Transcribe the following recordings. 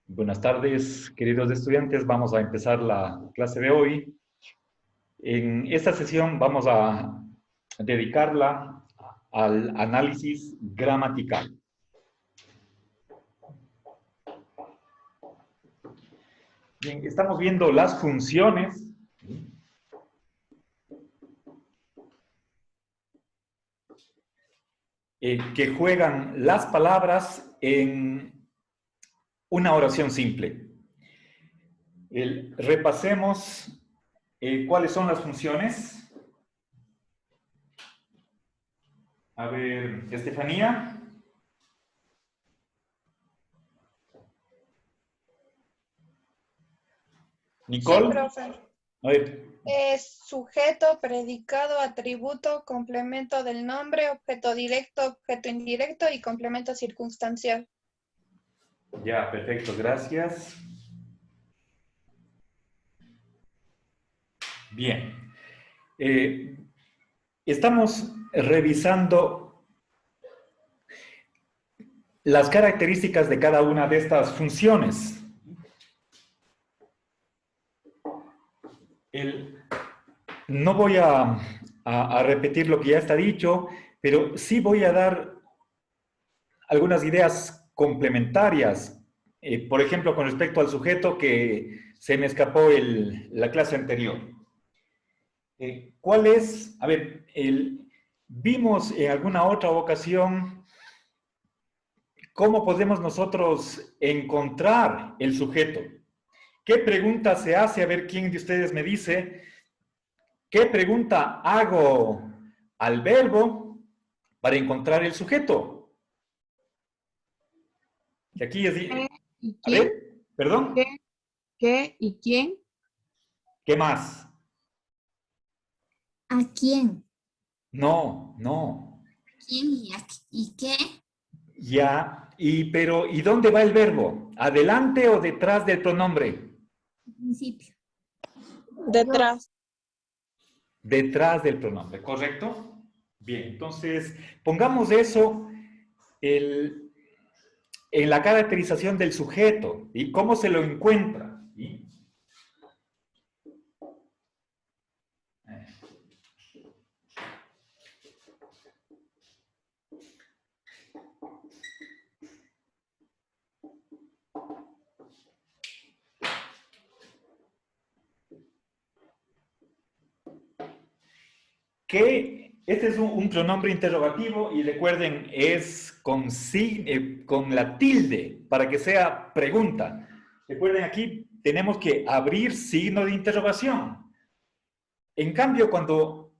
Buenas tardes, queridos estudiantes. Vamos a empezar la clase de hoy. En esta sesión vamos a dedicarla al análisis gramatical. Bien, estamos viendo las funciones que juegan las palabras en una oración simple. Repasemos cuáles son las funciones. A ver, Estefanía. Nicole. Sí, profe. A ver. Es sujeto, predicado, atributo, complemento del nombre, objeto directo, objeto indirecto y complemento circunstancial. Ya, perfecto, gracias. Bien. Estamos revisando las características de cada una de estas funciones. No voy a repetir lo que ya está dicho, pero sí voy a dar algunas ideas complementarias. Por ejemplo, con respecto al sujeto que se me escapó la clase anterior. ¿Cuál es? A ver, vimos en alguna otra ocasión cómo podemos nosotros encontrar el sujeto. ¿Qué pregunta se hace? A ver quién de ustedes me dice. ¿Qué pregunta hago al verbo para encontrar el sujeto? Que aquí es... ¿Qué y A quién? ver, ¿perdón? ¿Qué y quién? ¿Qué más? ¿A quién? No, no. ¿Quién y qué? Ya, pero ¿y dónde va el verbo? ¿Adelante o detrás del pronombre? Al principio. Detrás. Detrás del pronombre, ¿correcto? Bien, entonces pongamos eso en la caracterización del sujeto y cómo se lo encuentra. ¿Sí? Que este es un pronombre interrogativo y recuerden, es con la tilde para que sea pregunta. Recuerden, aquí tenemos que abrir signo de interrogación. En cambio, cuando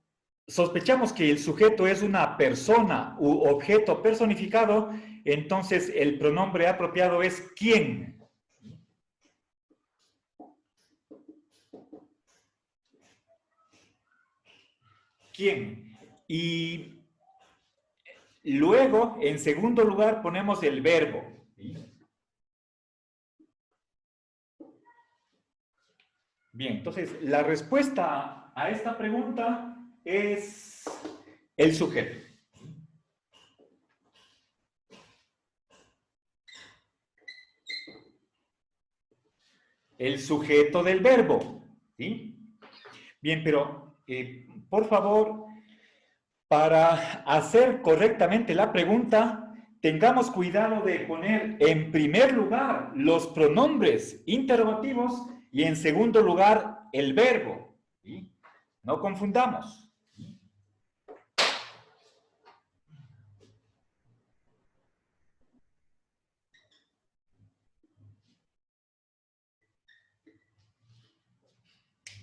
sospechamos que el sujeto es una persona u objeto personificado, entonces el pronombre apropiado es ¿quién? ¿Quién? Y luego, en segundo lugar, ponemos el verbo. ¿Sí? Bien, entonces la respuesta a esta pregunta es el sujeto. El sujeto del verbo. ¿Sí? Bien, pero por favor, para hacer correctamente la pregunta, tengamos cuidado de poner en primer lugar los pronombres interrogativos y en segundo lugar el verbo. ¿Sí? No confundamos.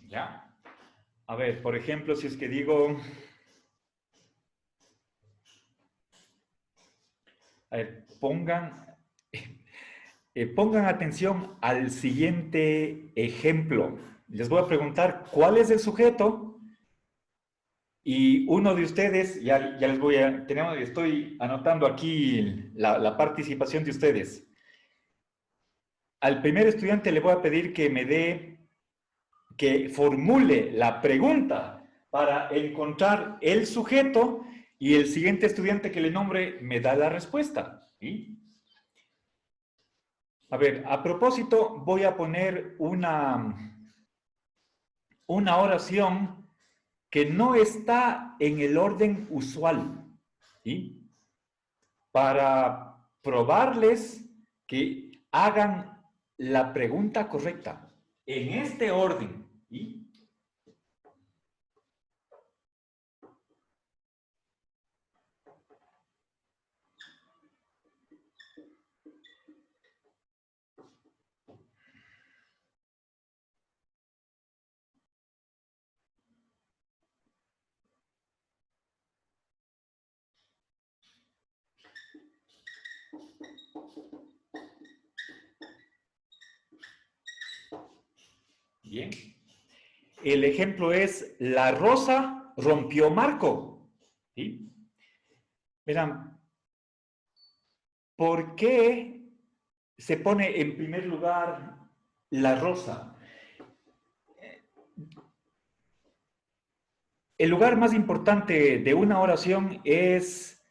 ¿Ya? A ver, por ejemplo, si es que digo... A ver, pongan atención al siguiente ejemplo. Les voy a preguntar cuál es el sujeto y uno de ustedes, ya les voy a... estoy anotando aquí la participación de ustedes. Al primer estudiante le voy a pedir que formule la pregunta para encontrar el sujeto y el siguiente estudiante que le nombre me da la respuesta. ¿Sí? A ver, a propósito, voy a poner una oración que no está en el orden usual, ¿sí? Para probarles que hagan la pregunta correcta en este orden, ¿sí? Bien. El ejemplo es, la rosa rompió marco. ¿Sí? Verán, ¿por qué se pone en primer lugar la rosa? El lugar más importante de una oración es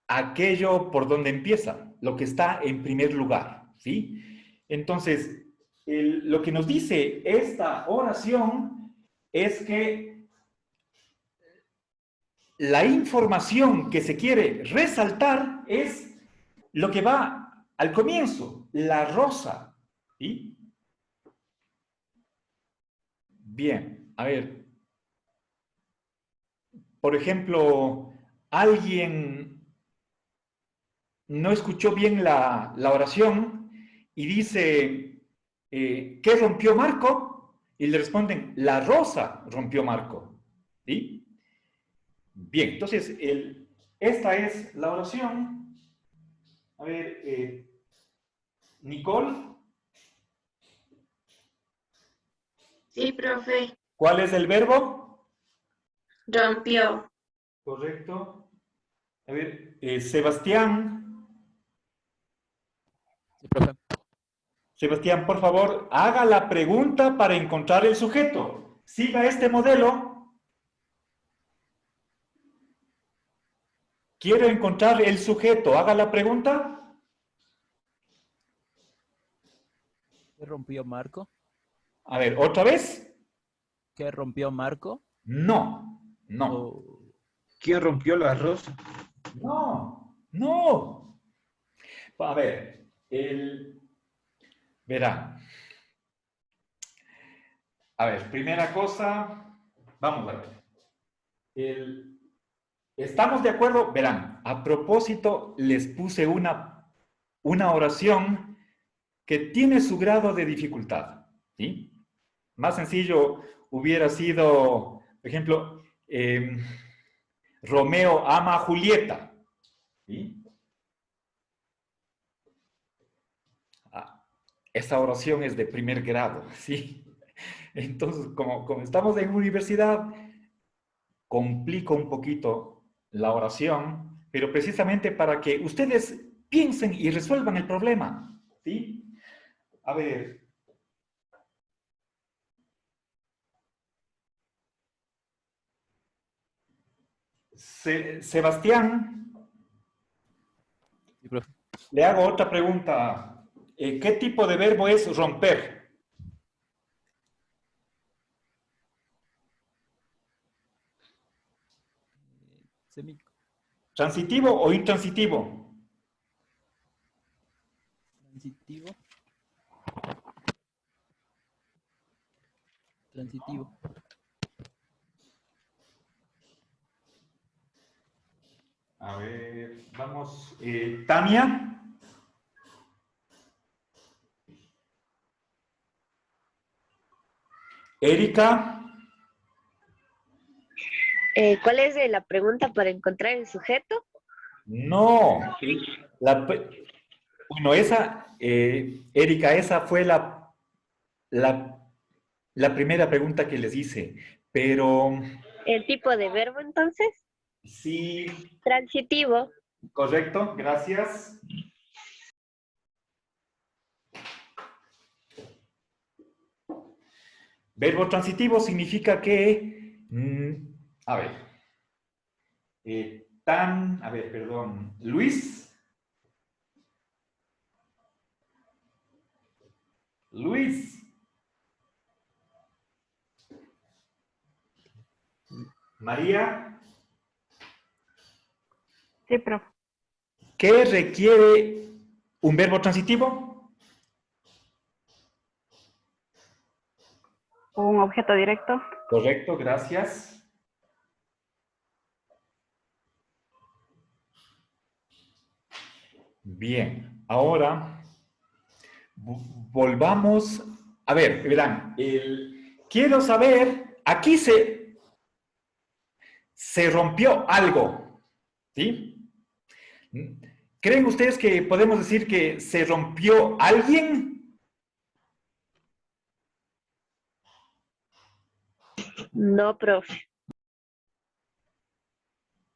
aquello por donde empieza, lo que está en primer lugar, ¿sí? Entonces, lo que nos dice esta oración es que la información que se quiere resaltar es lo que va al comienzo, la rosa, ¿sí? Bien, a ver, por ejemplo, alguien no escuchó bien la oración y dice, ¿qué rompió Marco? Y le responden, la rosa rompió Marco. ¿Sí? Bien, entonces, esta es la oración. A ver, Nicole, Sí, profe. ¿cuál es el verbo? Rompió. Correcto. A ver, Sebastián. Sí, profe. Sebastián, por favor, haga la pregunta para encontrar el sujeto. Siga este modelo. Quiero encontrar el sujeto. Haga la pregunta. ¿Qué rompió Marco? A ver, ¿otra vez? ¿Qué rompió Marco? No, no, O ¿Quién rompió la rosa? no, no. A ver, verá. A ver, primera cosa, vamos a ver. ¿Estamos de acuerdo? Verán, a propósito, les puse una oración que tiene su grado de dificultad, ¿sí? Más sencillo hubiera sido, por ejemplo, Romeo ama a Julieta, ¿sí? Ah, esa oración es de primer grado, ¿sí? Entonces, como estamos en universidad, complico un poquito la oración, pero precisamente para que ustedes piensen y resuelvan el problema, ¿sí? A ver. Sebastián, sí, profe. le hago otra pregunta. ¿Qué tipo de verbo es romper? Semi- ¿Transitivo o intransitivo? Transitivo. Transitivo. A ver, vamos. Tania. Erika. ¿Cuál es la pregunta para encontrar el sujeto? No. Bueno, Erika, esa fue la, la primera pregunta que les hice. Pero ¿El tipo de verbo entonces? sí, Transitivo. correcto, gracias. Verbo transitivo significa que, a ver, a ver, perdón, Luis, Luis. María. Sí, profe. ¿Qué requiere un verbo transitivo? Un objeto directo. Correcto, gracias. Bien, ahora volvamos. A ver, verán, quiero saber, aquí se rompió algo, ¿sí? ¿Creen ustedes que podemos decir que se rompió alguien? No, profe.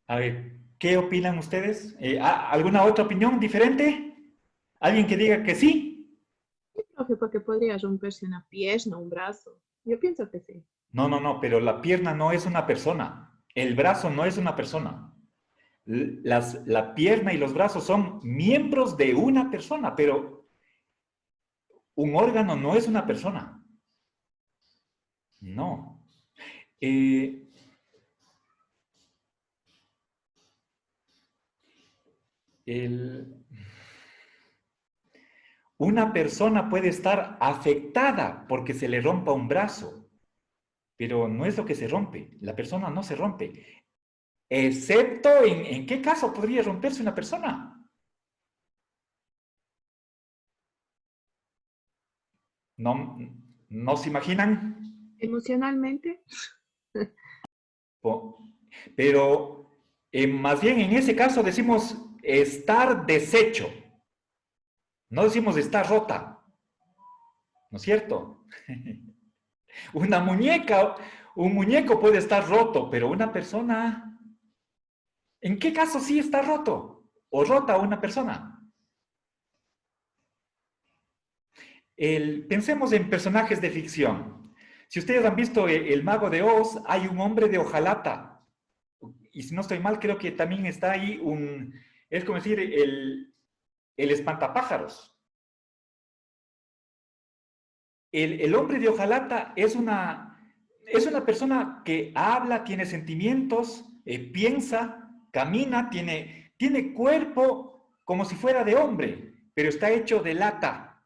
A ver, ¿qué opinan ustedes? ¿Alguna otra opinión diferente? ¿Alguien que diga que sí? Sí, profe, porque podría romperse una pierna, un brazo. Yo pienso que sí. No, no, no, pero la pierna no es una persona. El brazo no es una persona. La pierna y los brazos son miembros de una persona, pero un órgano no es una persona. No. Eh, una persona puede estar afectada porque se le rompa un brazo, pero no es lo que se rompe. La persona no se rompe. Excepto en qué caso podría romperse una persona. ¿No, no se imaginan? Emocionalmente, Pero más bien en ese caso decimos estar deshecho. No decimos estar rota. ¿No es cierto? Una muñeca, un muñeco puede estar roto, pero una persona, ¿en qué caso sí está roto? ¿O rota una persona? Pensemos en personajes de ficción. Si ustedes han visto El Mago de Oz, hay un hombre de hojalata. Y si no estoy mal, creo que también está ahí es como decir, el espantapájaros. El hombre de hojalata es una persona que habla, tiene sentimientos, piensa, camina, tiene cuerpo como si fuera de hombre, pero está hecho de lata.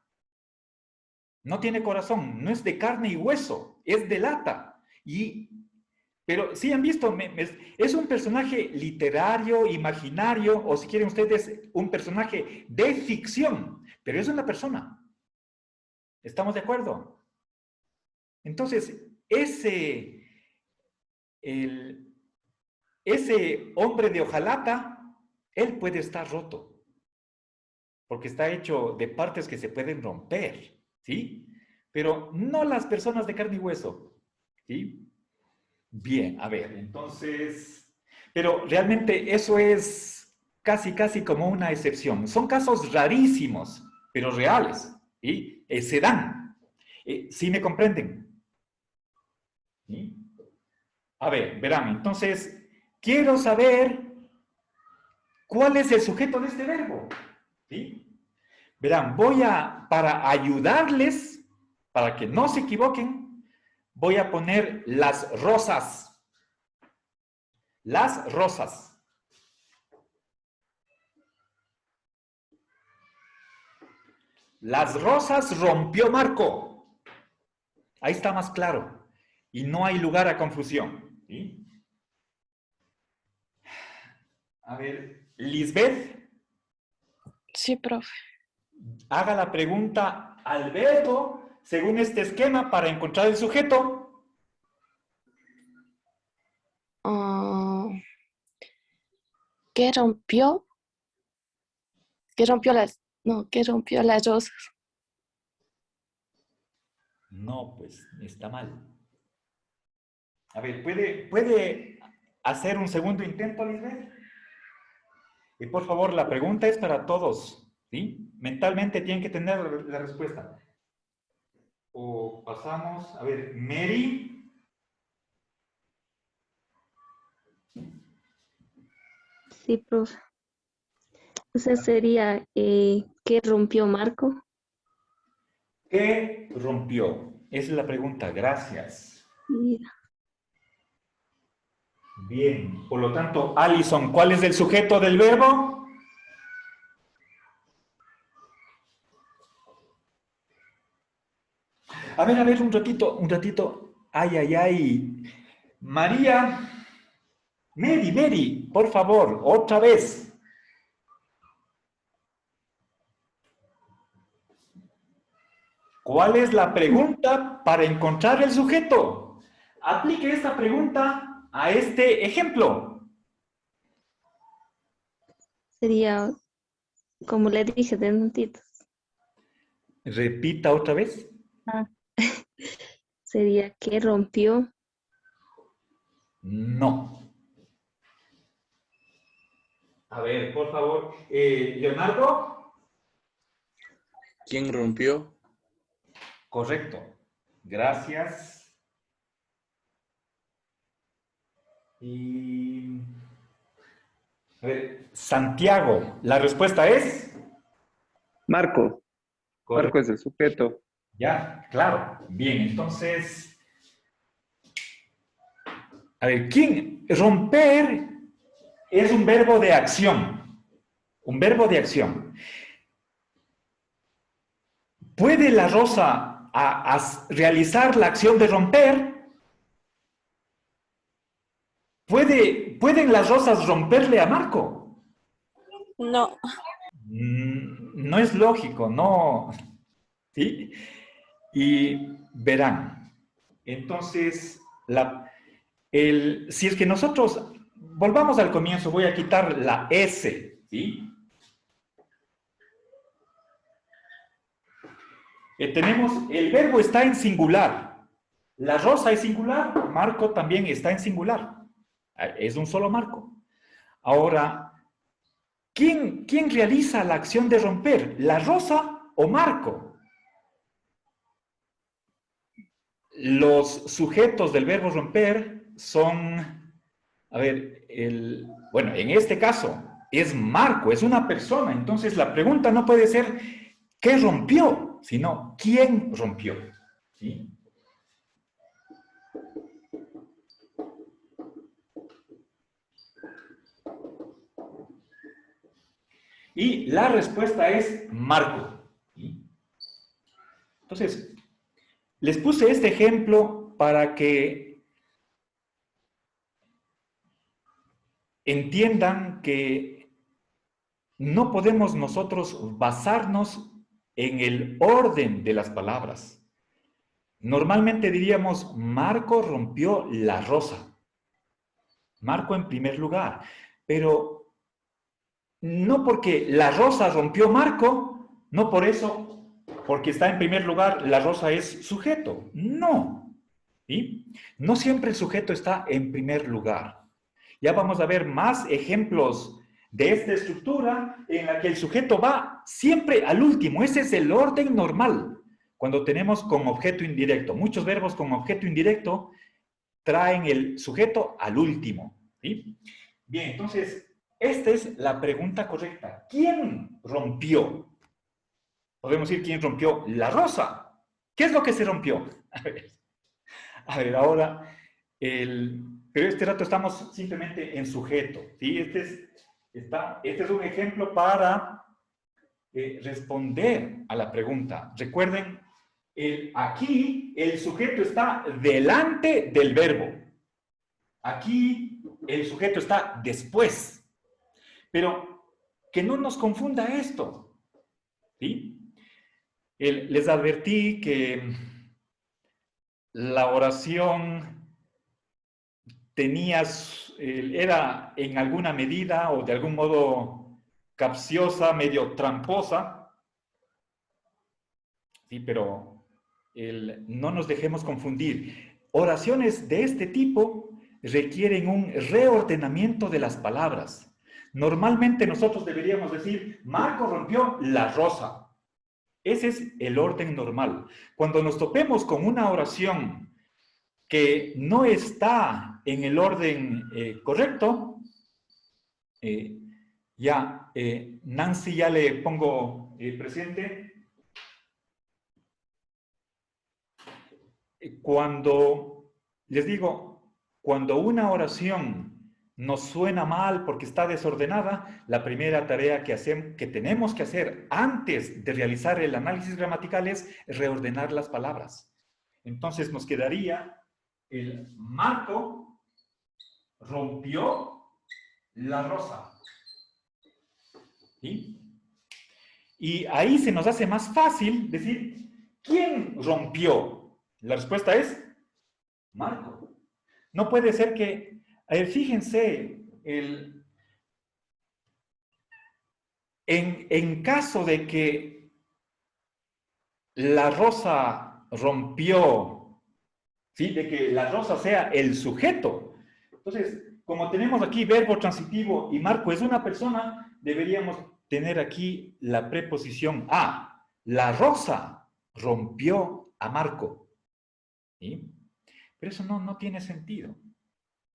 No tiene corazón, no es de carne y hueso, es de lata. Pero sí han visto, es un personaje literario, imaginario, o si quieren ustedes, un personaje de ficción, pero es una persona. ¿Estamos de acuerdo? Entonces, ese hombre de hojalata, él puede estar roto, porque está hecho de partes que se pueden romper, ¿sí? Pero no las personas de carne y hueso, ¿sí? Bien, a ver, entonces, pero realmente eso es casi como una excepción. Son casos rarísimos, pero reales, ¿sí? Se dan. ¿Sí me comprenden? ¿Sí? A ver, verán, entonces, quiero saber cuál es el sujeto de este verbo. ¿Sí? Verán, para ayudarles, para que no se equivoquen, voy a poner las rosas. Las rosas. Las rosas rompió Marco. Ahí está más claro. Y no hay lugar a confusión. ¿Sí? A ver, Lisbeth. Sí, profe. Haga la pregunta al verbo según este esquema para encontrar el sujeto. ¿Qué rompió? ¿Qué rompió ¿qué rompió las rosas? No, pues está mal. A ver, ¿puede hacer un segundo intento, Lisbeth? Y por favor, la pregunta es para todos, ¿sí? Mentalmente tienen que tener la respuesta. O pasamos, a ver, Mary. Sí, profe. Esa sería ¿qué rompió Marco? ¿Qué rompió? Esa es la pregunta. Gracias. Mira. Bien. Por lo tanto, Alison, ¿cuál es el sujeto del verbo? A ver, un ratito. Ay, ay, ay. María. Mary, por favor, otra vez. ¿Cuál es la pregunta para encontrar el sujeto? Aplique esta pregunta a este ejemplo. Sería, como le dije, de notitos. Repita otra vez. Sería que rompió. No. A ver, por favor, Leonardo. ¿Quién rompió? Correcto. Gracias. Y... A ver, Santiago, la respuesta es... Marco. Correcto. Marco es el sujeto. Ya, claro. Bien, entonces... A ver, ¿quién? Romper es un verbo de acción. Un verbo de acción. ¿Puede la Rosa realizar la acción de romper? ¿Pueden las Rosas romperle a Marco? No. No es lógico, no. ¿Sí? Y verán. Entonces, si es que nosotros volvamos al comienzo, voy a quitar la S, ¿sí? Tenemos, el verbo está en singular. La Rosa es singular, Marco también está en singular. Es un solo Marco. Ahora, ¿quién realiza la acción de romper? ¿La Rosa o Marco? Los sujetos del verbo romper son, a ver, bueno, en este caso es Marco, es una persona. Entonces la pregunta no puede ser ¿qué rompió? Sino ¿quién rompió? ¿Sí? Y la respuesta es Marco. ¿Sí? Entonces, les puse este ejemplo para que entiendan que no podemos nosotros basarnos en el orden de las palabras. Normalmente diríamos, Marco rompió la rosa. Marco en primer lugar. Pero no porque la rosa rompió Marco, no por eso, porque está en primer lugar, la rosa es sujeto. No. ¿Sí? No siempre el sujeto está en primer lugar. Ya vamos a ver más ejemplos de esta estructura en la que el sujeto va siempre al último. Ese es el orden normal cuando tenemos con objeto indirecto. Muchos verbos con objeto indirecto traen el sujeto al último. ¿Sí? Bien, entonces, esta es la pregunta correcta. ¿Quién rompió? Podemos decir quién rompió la rosa. ¿Qué es lo que se rompió? A ver, ahora, pero este rato estamos simplemente en sujeto. ¿Sí? Este es un ejemplo para responder a la pregunta. Recuerden, aquí el sujeto está delante del verbo. Aquí el sujeto está después. Pero que no nos confunda esto. ¿Sí? Les advertí que la oración era en alguna medida o de algún modo capciosa, medio tramposa. Sí, pero no nos dejemos confundir. Oraciones de este tipo requieren un reordenamiento de las palabras. Normalmente nosotros deberíamos decir, Marco rompió la rosa. Ese es el orden normal. Cuando nos topemos con una oración que no está en el orden correcto, Nancy ya le pongo presente. Cuando, les digo, cuando una oración nos suena mal porque está desordenada, la primera tarea que tenemos que hacer antes de realizar el análisis gramatical es reordenar las palabras. Entonces nos quedaría el Marco rompió la rosa. ¿Sí? Y ahí se nos hace más fácil decir, ¿quién rompió? La respuesta es Marco. No puede ser que, fíjense, en caso de que la rosa rompió, ¿sí? De que la rosa sea el sujeto. Entonces, como tenemos aquí verbo transitivo y Marco es una persona, deberíamos tener aquí la preposición a. La rosa rompió a Marco. ¿Sí? Pero eso no tiene sentido.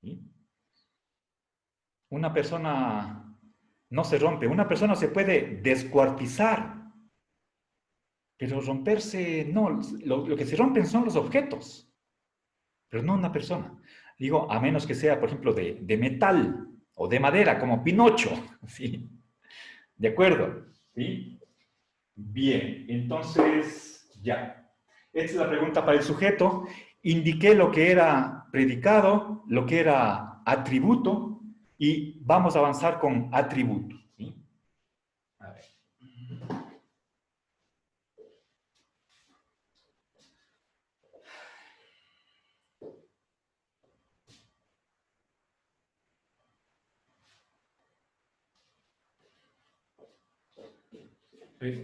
¿Sí? Una persona no se rompe. Una persona se puede descuartizar. Pero romperse, no. Lo que se rompen son los objetos. Pero no una persona. Digo, a menos que sea, por ejemplo, de metal o de madera, como Pinocho. ¿Sí? ¿De acuerdo? ¿Sí? Bien, entonces, ya. Esta es la pregunta para el sujeto. Indiqué lo que era predicado, lo que era atributo, y vamos a avanzar con atributos. ¿Sí? A ver.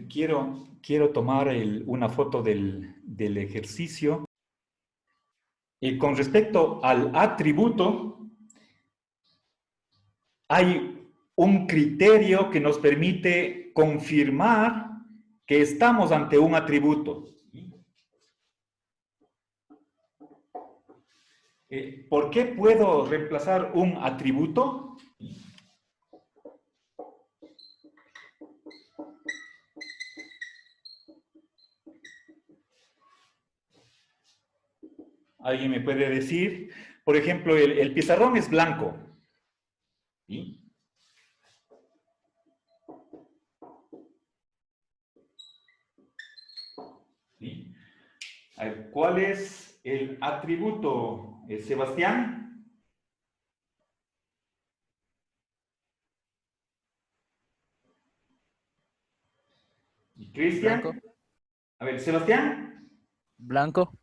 Quiero tomar una foto del ejercicio. Y con respecto al atributo, hay un criterio que nos permite confirmar que estamos ante un atributo. ¿Por qué puedo reemplazar un atributo? ¿Alguien me puede decir? Por ejemplo, el pizarrón es blanco. ¿Sí? ¿Sí? A ver, ¿cuál es el atributo, Sebastián? ¿Y Cristian? Blanco. A ver, Sebastián. Blanco.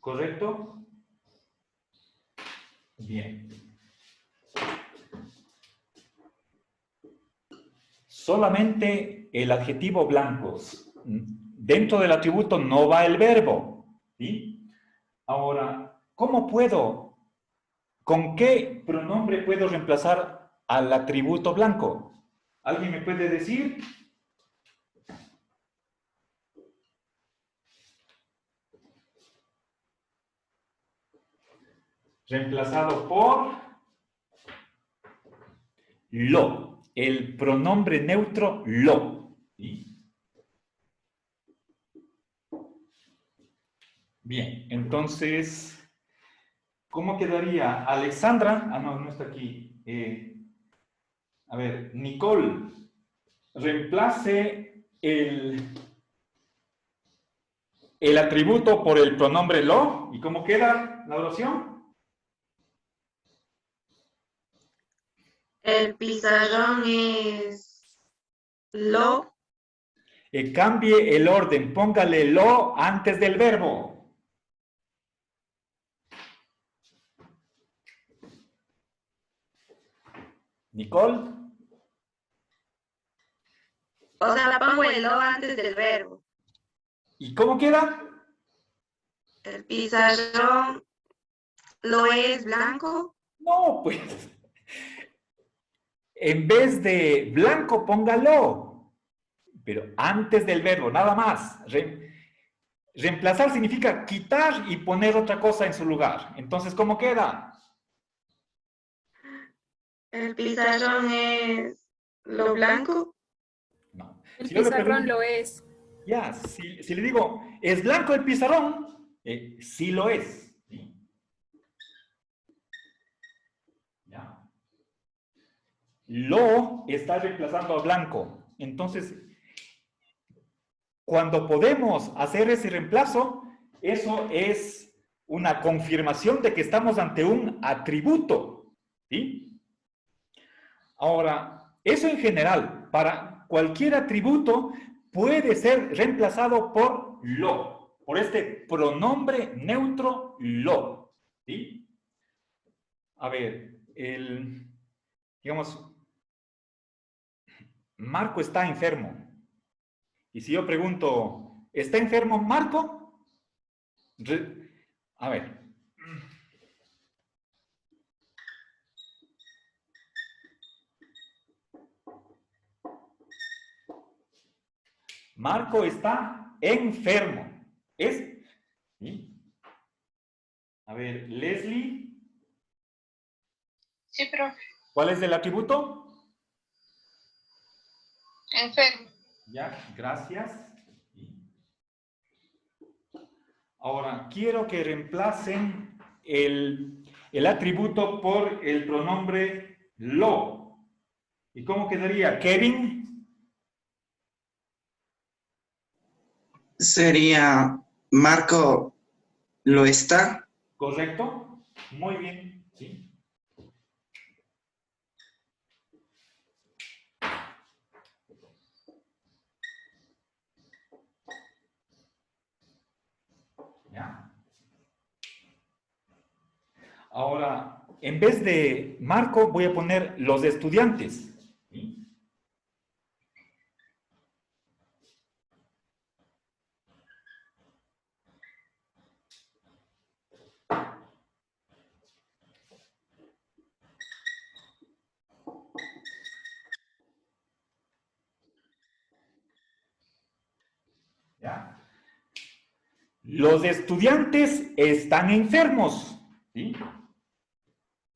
¿Correcto? Bien. Solamente el adjetivo blancos. Dentro del atributo no va el verbo. ¿Sí? Ahora, ¿cómo puedo? ¿Con qué pronombre puedo reemplazar al atributo blanco? ¿Alguien me puede decir? Reemplazado por lo. El pronombre neutro lo. ¿Sí? Bien, entonces, ¿cómo quedaría? Alexandra, no está aquí. A ver, Nicole, reemplace el atributo por el pronombre lo. ¿Y cómo queda la oración? El pizarrón es lo. Cambie el orden, póngale lo antes del verbo. Nicole. O sea, pongo el lo antes del verbo. ¿Y cómo queda? El pizarrón lo es blanco. No, pues. En vez de blanco, póngalo. Pero antes del verbo, nada más. Reemplazar significa quitar y poner otra cosa en su lugar. Entonces, ¿cómo queda? El pizarrón es lo blanco. No. El Si yo le pizarrón pregunto, lo es. ya, si le digo, ¿es blanco el pizarrón? sí lo es. ¿Sí? ¿Ya? Lo está reemplazando a blanco. Entonces, cuando podemos hacer ese reemplazo, eso es una confirmación de que estamos ante un atributo. ¿Sí? Ahora, eso en general, para cualquier atributo, puede ser reemplazado por lo, por este pronombre neutro lo. ¿Sí? A ver, digamos, Marco está enfermo. Y si yo pregunto, ¿está enfermo Marco? A ver. Marco está enfermo. ¿Es? ¿Sí? A ver, Leslie. Sí, profe. ¿Cuál es el atributo? Enfermo. Ya, gracias. Ahora, quiero que reemplacen el atributo por el pronombre lo. ¿Y cómo quedaría? Kevin. Sería Marco lo está. ¿Correcto? Muy bien. ¿Sí? ¿Ya? Ahora, en vez de Marco, voy a poner los estudiantes. ¿Sí? ¿Ya? Los estudiantes están enfermos. ¿Sí?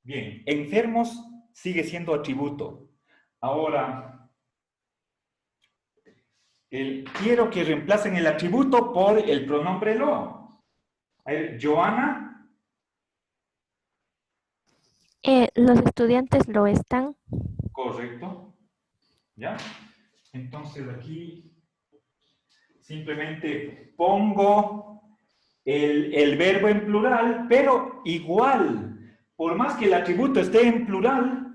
Bien, enfermos sigue siendo atributo. Ahora, quiero que reemplacen el atributo por el pronombre lo. A ver, Joana. Los estudiantes lo están. Correcto. ¿Ya? Entonces aquí simplemente pongo el verbo en plural, pero igual, por más que el atributo esté en plural,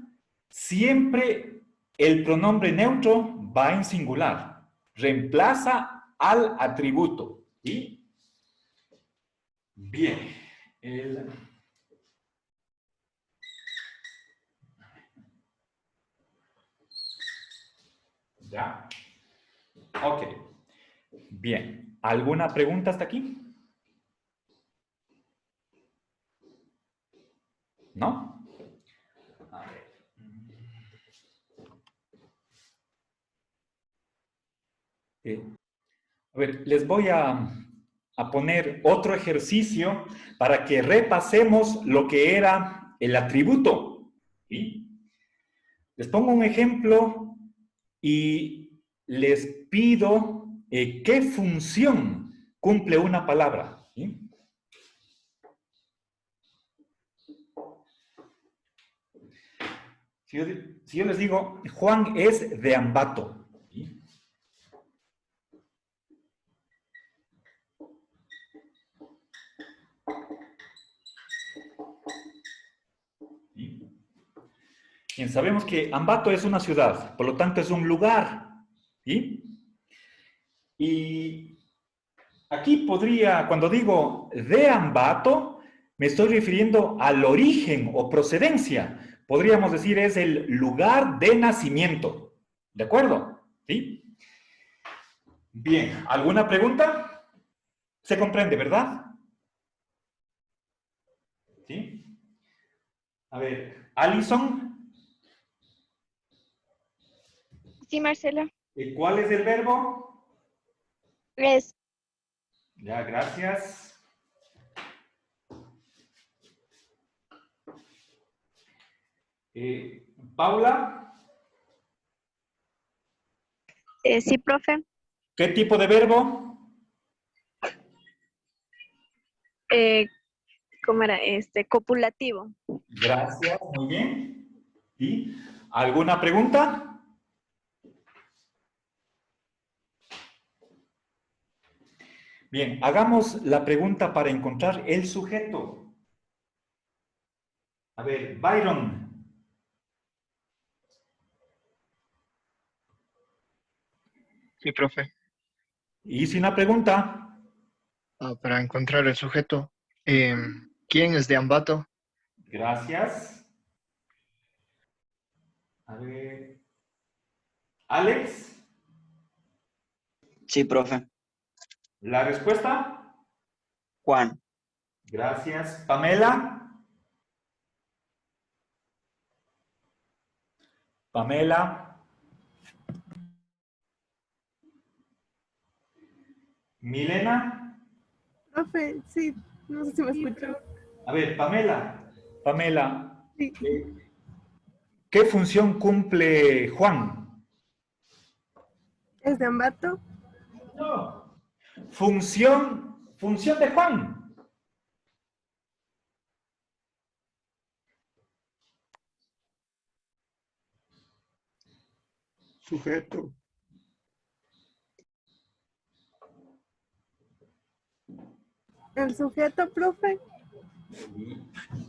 siempre el pronombre neutro va en singular. Reemplaza al atributo. ¿Sí? Bien. ¿Ya? Ok. Bien. ¿Alguna pregunta hasta aquí? ¿No? A ver. A ver, les voy a poner otro ejercicio para que repasemos lo que era el atributo. ¿Sí? Les pongo un ejemplo y les pido qué función cumple una palabra. ¿Sí? Si yo les digo, Juan es de Ambato. ¿Sí? Bien, sabemos que Ambato es una ciudad, por lo tanto es un lugar. ¿Sí? Y aquí podría, cuando digo de Ambato, me estoy refiriendo al origen o procedencia. Podríamos decir es el lugar de nacimiento. ¿De acuerdo? ¿Sí? Bien, ¿alguna pregunta? Se comprende, ¿verdad? ¿Sí? A ver, Alison. Sí, Marcela. ¿Cuál es el verbo? Es. Ya, gracias. Paula. Sí, profe. ¿Qué tipo de verbo? ¿Cómo era? Copulativo. Gracias, muy bien. ¿Sí? ¿Alguna pregunta? Bien, hagamos la pregunta para encontrar el sujeto. A ver, Byron. Sí, profe. Hice una pregunta. Para encontrar el sujeto. ¿Quién es de Ambato? Gracias. A ver. Alex. Sí, profe. ¿La respuesta? Juan. Gracias. Pamela. Pamela. Milena. Profe, sí, no sé si me escuchó. A ver, Pamela. Pamela. Sí. ¿Qué función cumple Juan? ¿Es de Ambato? No. Función de Juan. Sujeto. ¿El sujeto, profe?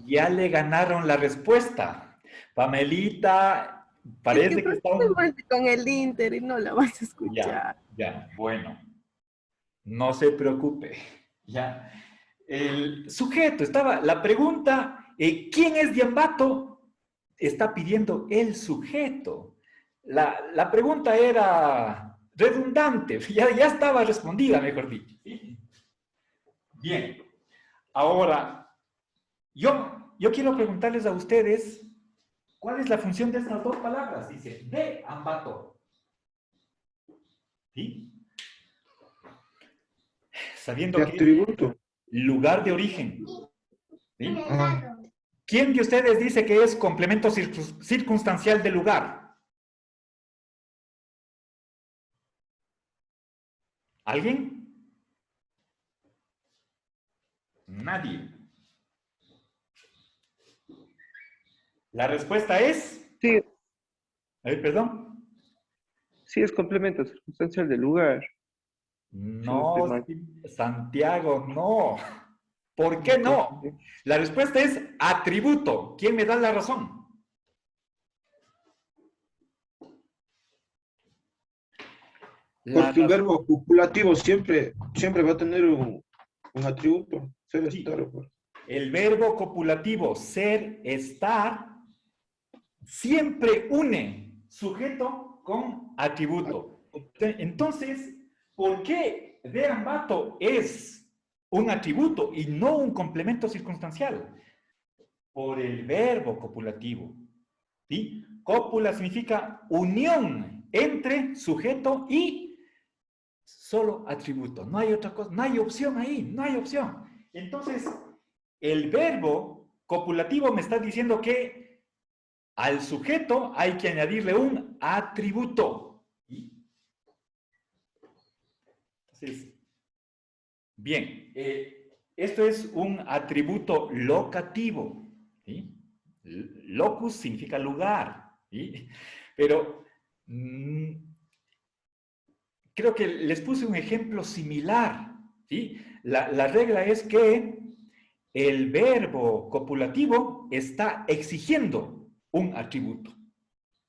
Ya le ganaron la respuesta. Pamelita, parece que está un... con el Inter y no la vas a escuchar. Ya, bueno. No se preocupe. Ya. El sujeto estaba... La pregunta, ¿quién es de Ambato? Está pidiendo el sujeto. La pregunta era redundante. Ya estaba respondida, mejor dicho. ¿Sí? Bien. Ahora, yo quiero preguntarles a ustedes, ¿cuál es la función de estas dos palabras? Dice, de Ambato. ¿Sí? Sabiendo De que atributo. lugar de origen. ¿Sí? ¿Quién de ustedes dice que es complemento circunstancial de lugar? ¿Alguien? Nadie. La respuesta es... Sí. ¿Perdón? Sí, es complemento circunstancial del lugar. No, Santiago, no. ¿Por qué no? La respuesta es atributo. ¿Quién me da la razón? Porque el verbo copulativo siempre va a tener un atributo. Ser, estar o por. El verbo copulativo, ser, estar, siempre une sujeto con atributo. Entonces, ¿por qué de Ambato es un atributo y no un complemento circunstancial? Por el verbo copulativo. ¿Sí? Cópula significa unión entre sujeto y solo atributo. No hay otra cosa, no hay opción ahí, no hay opción. Entonces, el verbo copulativo me está diciendo que al sujeto hay que añadirle un atributo. ¿Sí? Entonces, bien, esto es un atributo locativo. ¿Sí? Locus significa lugar. ¿Sí? Pero creo que les puse un ejemplo similar. ¿Sí? La regla es que el verbo copulativo está exigiendo un atributo.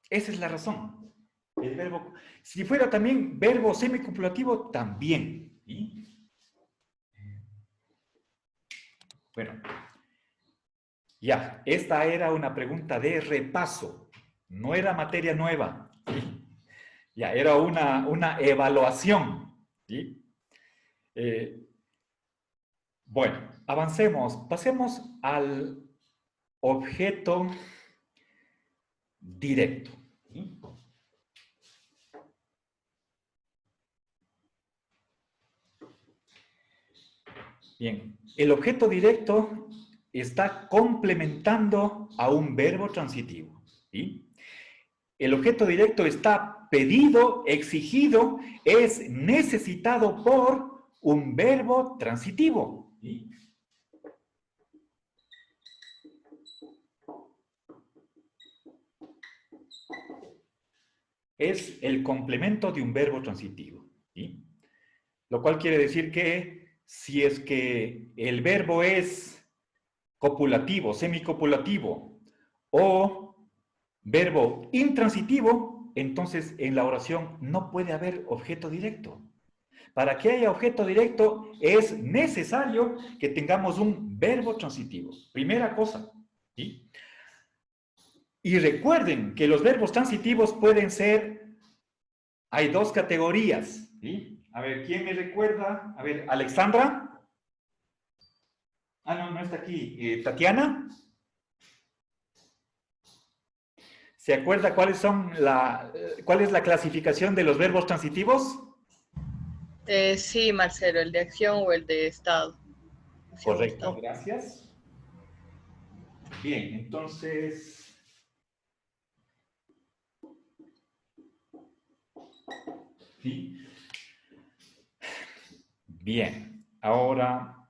Esa es la razón. El verbo, si fuera también verbo semicopulativo, también. ¿Sí? Bueno, ya, esta era una pregunta de repaso. No era materia nueva. ¿Sí? Ya, era una evaluación. ¿Sí? Bueno, avancemos. Pasemos al objeto directo. ¿Sí? Bien, el objeto directo está complementando a un verbo transitivo. ¿Sí? El objeto directo está pedido, exigido, es necesitado por un verbo transitivo. ¿Sí? es el complemento de un verbo transitivo, ¿sí? Lo cual quiere decir que si es que el verbo es copulativo, semicopulativo o verbo intransitivo, entonces en la oración no puede haber objeto directo. Para que haya objeto directo es necesario que tengamos un verbo transitivo. Primera cosa, ¿sí? Y recuerden que los verbos transitivos pueden ser, hay dos categorías, ¿sí? A ver, ¿quién me recuerda? A ver, Alexandra. Ah, no, no está aquí. Tatiana. ¿Se acuerda cuál es la clasificación de los verbos transitivos? Sí, Marcelo, el de acción o el de estado. Correcto, gracias. Bien, entonces... ¿sí? Bien, ahora,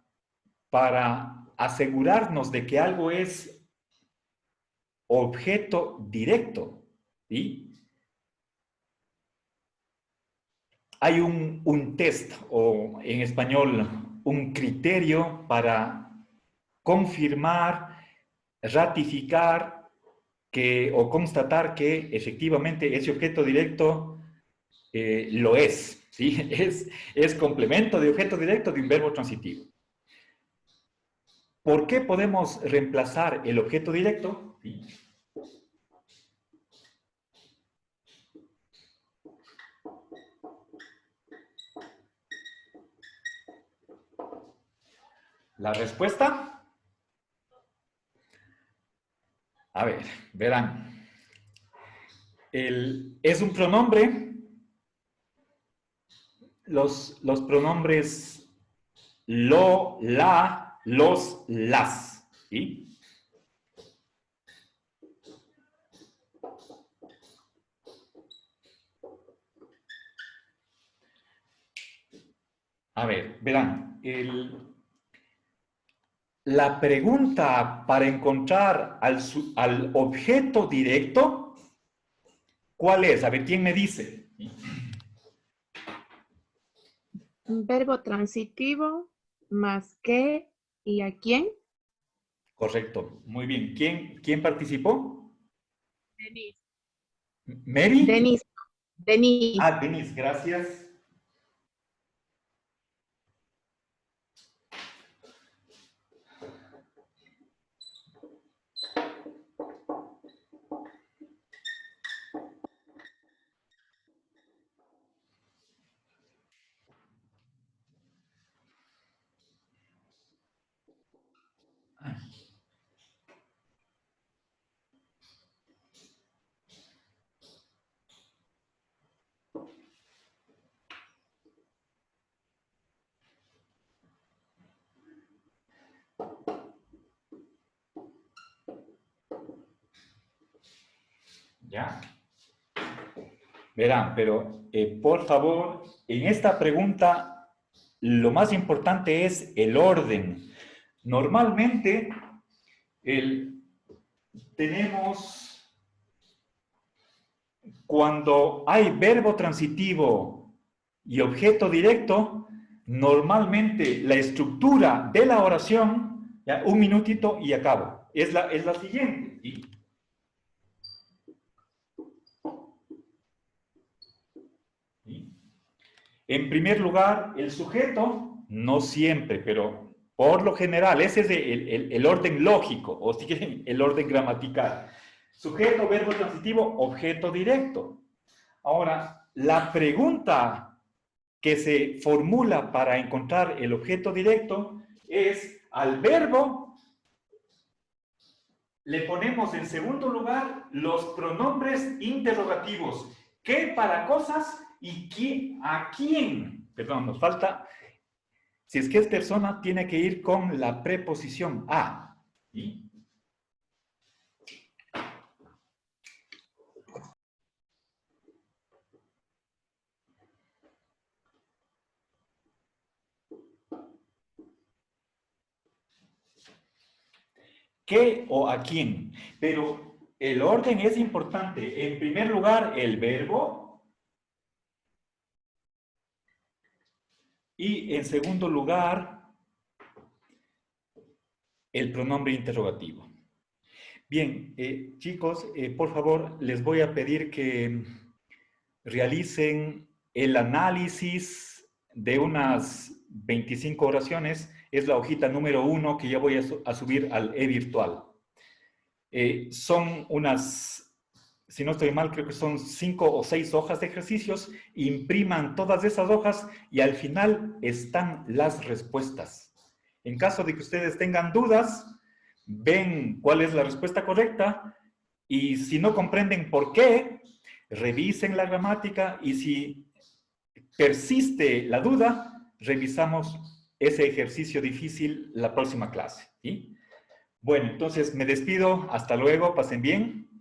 para asegurarnos de que algo es objeto directo, ¿sí? Hay un test, o en español, un criterio para confirmar, ratificar o constatar que efectivamente ese objeto directo lo es, ¿sí? Es complemento de objeto directo de un verbo transitivo. ¿Por qué podemos reemplazar el objeto directo? ¿Sí? ¿La respuesta? A ver, verán. Es un pronombre. Los pronombres lo, la, los, las. ¿Sí? A ver, verán. La pregunta para encontrar al objeto directo, ¿cuál es? A ver, ¿quién me dice? Un verbo transitivo más que y a quién. Correcto, muy bien. ¿Quién participó? Denise. ¿Mary? Denise. Denise. Ah, Denise, gracias. ¿Ya? Verán, pero por favor, en esta pregunta lo más importante es el orden. Normalmente tenemos, cuando hay verbo transitivo y objeto directo, normalmente la estructura de la oración, ya, un minutito y acabo, es la siguiente. ¿Sí? En primer lugar, el sujeto, no siempre, pero por lo general, ese es el orden lógico, o si quieren, el orden gramatical. Sujeto, verbo transitivo, objeto directo. Ahora, la pregunta que se formula para encontrar el objeto directo es, al verbo le ponemos en segundo lugar los pronombres interrogativos. ¿Qué para cosas? ¿Y a quién? Perdón, nos falta, si es que es persona, tiene que ir con la preposición a. ¿Sí? ¿Qué o a quién? Pero el orden es importante. En primer lugar, el verbo. Y en segundo lugar, el pronombre interrogativo. Bien, chicos, por favor, les voy a pedir que realicen el análisis de unas 25 oraciones. Es la hojita número 1 que ya voy a subir al e-virtual. Son unas, si no estoy mal, creo que son 5 o 6 hojas de ejercicios. Impriman todas esas hojas y al final están las respuestas. En caso de que ustedes tengan dudas, ven cuál es la respuesta correcta y si no comprenden por qué, revisen la gramática y si persiste la duda, revisamos ese ejercicio difícil la próxima clase, ¿sí? Bueno, entonces me despido. Hasta luego. Pasen bien.